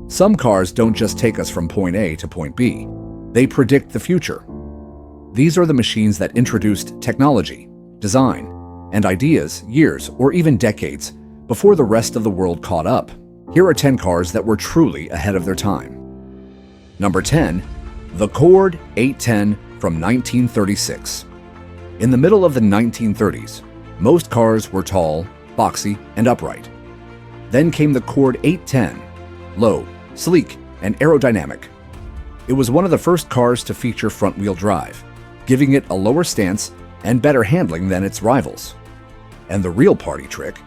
Some cars don't just take us from point A to point B. They predict the future. These are the machines that introduced technology, design, and ideas years or even decades before the rest of the world caught up. Here are 10 cars that were truly ahead of their time. Number 10, the Cord 810 from 1936. In the middle of the 1930s, most cars were tall, boxy, and upright. Then came the Cord 810, low, sleek, and aerodynamic. It was one of the first cars to feature front-wheel drive, giving it a lower stance and better handling than its rivals. And the real party trick,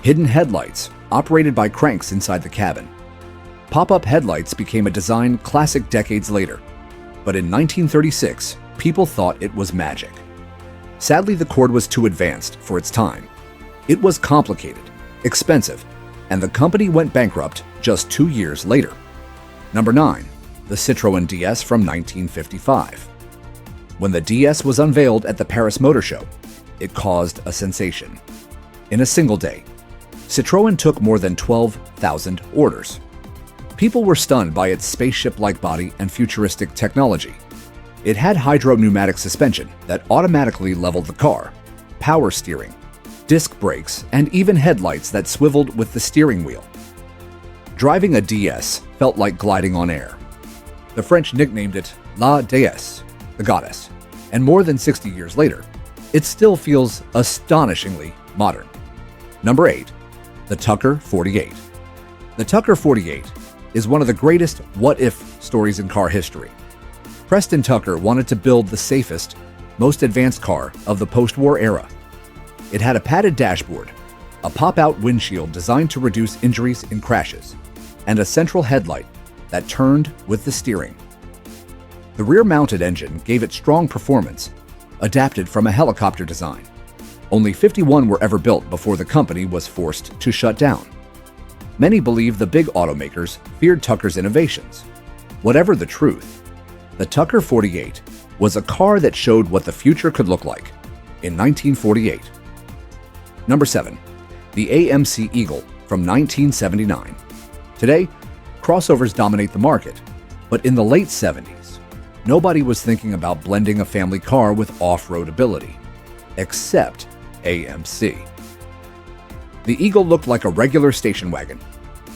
hidden headlights operated by cranks inside the cabin. Pop-up headlights became a design classic decades later, but in 1936, people thought it was magic. Sadly, the Cord was too advanced for its time. It was complicated, expensive, and the company went bankrupt just 2 years later. Number 9, the Citroën DS from 1955. When the DS was unveiled at the Paris Motor Show, it caused a sensation. In a single day, Citroën took more than 12,000 orders. People were stunned by its spaceship-like body and futuristic technology. It had hydro-pneumatic suspension that automatically leveled the car, power steering, disc brakes, and even headlights that swiveled with the steering wheel. Driving a DS felt like gliding on air. The French nicknamed it La Déesse, the goddess, and more than 60 years later, it still feels astonishingly modern. Number 8, the Tucker 48. The Tucker 48 is one of the greatest what-if stories in car history. Preston Tucker wanted to build the safest, most advanced car of the post-war era. It had a padded dashboard, a pop-out windshield designed to reduce injuries in crashes, and a central headlight that turned with the steering. The rear-mounted engine gave it strong performance, adapted from a helicopter design. Only 51 were ever built before the company was forced to shut down. Many believe the big automakers feared Tucker's innovations. Whatever the truth, the Tucker 48 was a car that showed what the future could look like in 1948. Number 7, the AMC Eagle from 1979. Today, crossovers dominate the market, but in the late 70s, nobody was thinking about blending a family car with off-road ability, except AMC. The Eagle looked like a regular station wagon,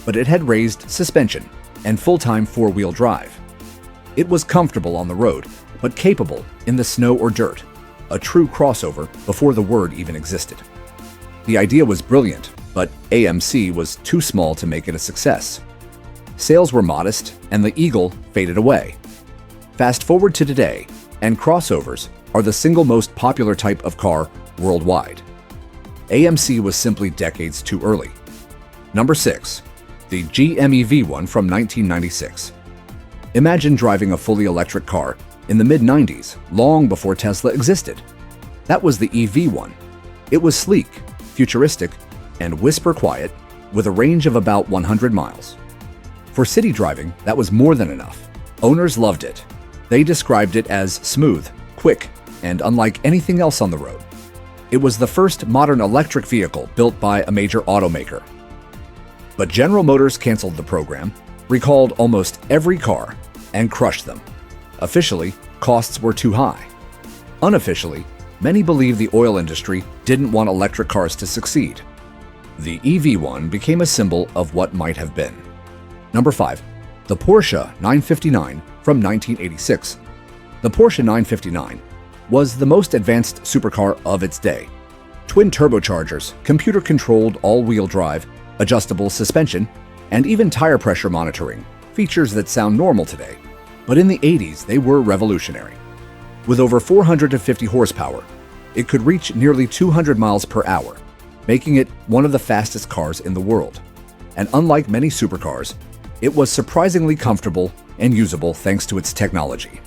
but it had raised suspension and full-time four-wheel drive. It was comfortable on the road, but capable in the snow or dirt, a true crossover before the word even existed. The idea was brilliant, but AMC was too small to make it a success. Sales were modest, and the Eagle faded away. Fast forward to today, and crossovers are the single most popular type of car worldwide. AMC was simply decades too early. Number 6, the GME V1 from 1996. Imagine driving a fully electric car in the mid-90s, long before Tesla existed. That was the EV1. It was sleek, futuristic, and whisper quiet, with a range of about 100 miles. For city driving, that was more than enough. Owners loved it. They described it as smooth, quick, and unlike anything else on the road. It was the first modern electric vehicle built by a major automaker. But General Motors canceled the program, recalled almost every car, and crushed them. Officially, costs were too high. Unofficially, many believe the oil industry didn't want electric cars to succeed. The EV1 became a symbol of what might have been. Number 5, the Porsche 959 from 1986. The Porsche 959 was the most advanced supercar of its day. Twin turbochargers, computer-controlled all-wheel drive, adjustable suspension, and even tire pressure monitoring, features that sound normal today. But in the 80s, they were revolutionary. With over 450 horsepower, it could reach nearly 200 miles per hour, making it one of the fastest cars in the world. And unlike many supercars, it was surprisingly comfortable and usable thanks to its technology.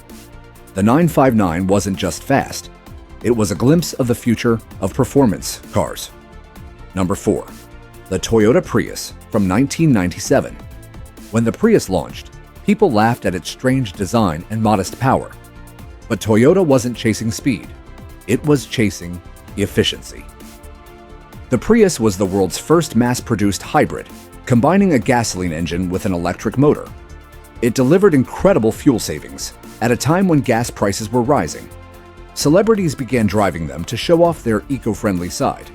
The 959 wasn't just fast, it was a glimpse of the future of performance cars. Number 4, the Toyota Prius from 1997. When the Prius launched, people laughed at its strange design and modest power. But Toyota wasn't chasing speed, it was chasing efficiency. The Prius was the world's first mass-produced hybrid, combining a gasoline engine with an electric motor. It delivered incredible fuel savings at a time when gas prices were rising. Celebrities began driving them to show off their eco-friendly side,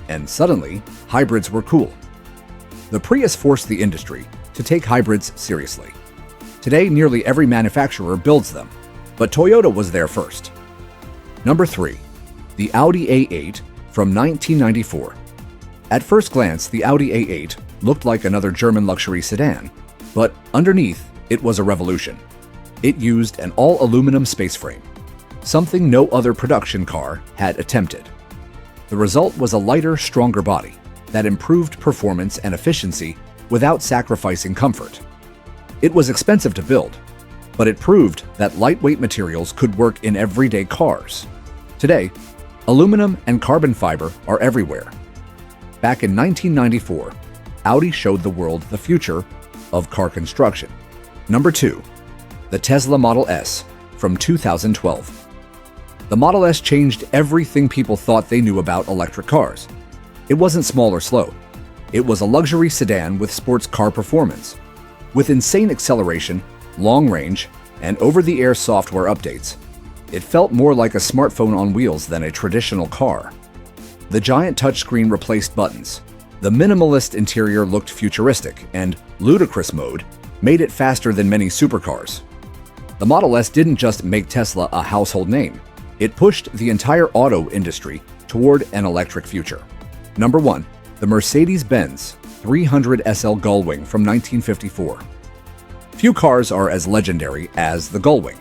and suddenly, hybrids were cool. The Prius forced the industry to take hybrids seriously. Today, nearly every manufacturer builds them, but Toyota was there first. Number 3. The Audi A8 from 1994. At first glance, the Audi A8 looked like another German luxury sedan, but underneath, it was a revolution. It used an all-aluminum space frame, something no other production car had attempted. The result was a lighter, stronger body that improved performance and efficiency without sacrificing comfort. It was expensive to build, but it proved that lightweight materials could work in everyday cars. Today, aluminum and carbon fiber are everywhere. Back in 1994, Audi showed the world the future of car construction. Number 2. The Tesla Model S from 2012. The Model S changed everything people thought they knew about electric cars. It wasn't small or slow. It was a luxury sedan with sports car performance. With insane acceleration, long range, and over-the-air software updates, it felt more like a smartphone on wheels than a traditional car. The giant touchscreen replaced buttons. The minimalist interior looked futuristic, and ludicrous mode made it faster than many supercars. The Model S didn't just make Tesla a household name. It pushed the entire auto industry toward an electric future. Number 1. The Mercedes-Benz 300 SL Gullwing from 1954. Few cars are as legendary as the Gullwing.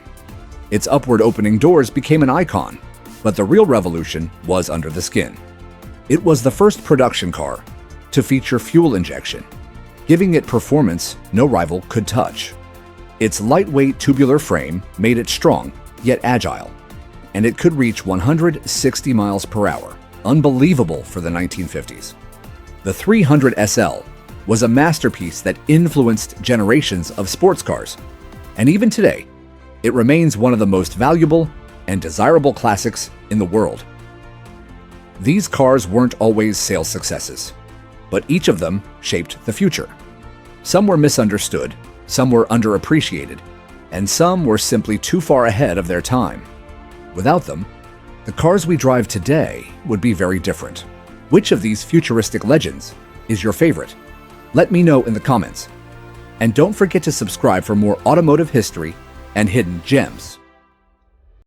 Its upward opening doors became an icon, but the real revolution was under the skin. It was the first production car to feature fuel injection, giving it performance no rival could touch. Its lightweight tubular frame made it strong, yet agile, and it could reach 160 miles per hour, unbelievable for the 1950s. The 300 SL was a masterpiece that influenced generations of sports cars, and even today, it remains one of the most valuable and desirable classics in the world. These cars weren't always sales successes, but each of them shaped the future. Some were misunderstood, some were underappreciated, and some were simply too far ahead of their time. Without them, the cars we drive today would be very different. Which of these futuristic legends is your favorite? Let me know in the comments. And don't forget to subscribe for more automotive history and hidden gems.